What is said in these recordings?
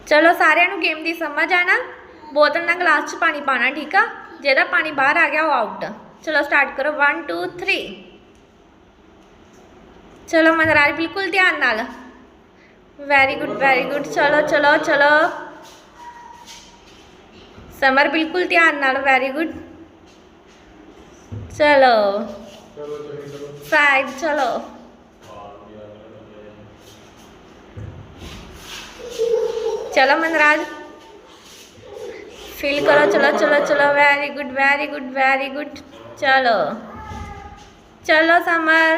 चलो सारे गेम की समझ आना। बोतल ना गिलास च पानी पाना, ठीक है। जेदा पानी बाहर आ गया वो आउट। चलो स्टार्ट करो, 1 2 3। चलो मनराज बिल्कुल ध्यान नाल। Very good very good. चलो चलो चलो समर बिल्कुल ध्यान नाल, वेरी गुड। चलो साइड, चलो चलो मनराज फील करो। चलो चलो चलो very good very good very good. चलो चलो समर,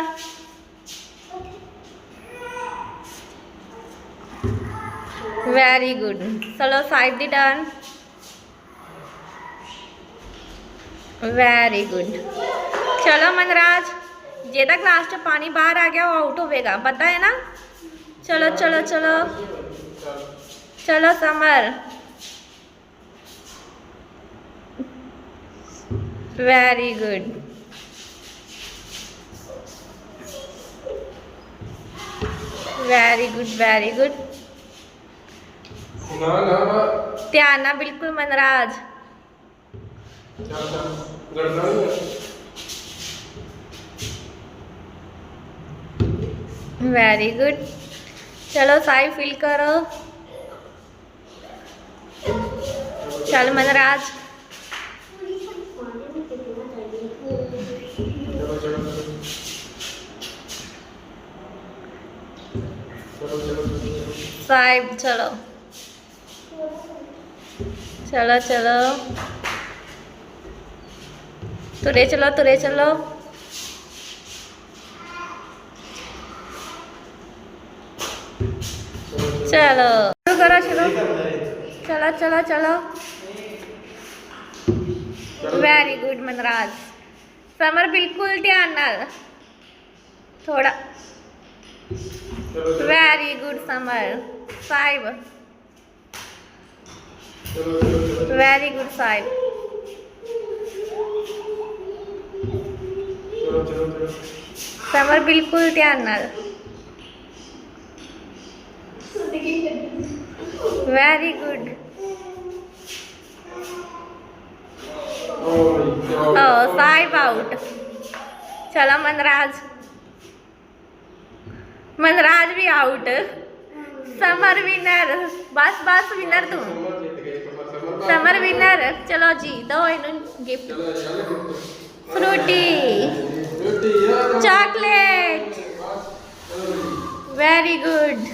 वेरी गुड। चलो साइड दी टर्न, वेरी गुड। चलो मनराज जेदा ग्लास च पानी बाहर आ गया वो आउट होगा, पता है ना। चलो चलो चलो चलो summer, very good very good very good. ध्यान ना बिल्कुल मनराज। Very good. चलो साई फील करो। चल मनराज, साइब चलो चलो चलो तुरे चलो तुरे चलो। चलो शुरू करो शुरू। चलो चलो चलो वेरी गुड मनराज। समर बिल्कुल ध्यान नाल, थोड़ा। Very good summer. Sahib, very good Sahib. Summer बिल्कुल ध्यान नाल, वेरी गुड। साहिब आउट। चलो मनराज, मनराज भी आउट। Summer winner. बस बस विनर तू, समर विनर। चलो जी दो इन्हू gift, Frooti chocolate, very good.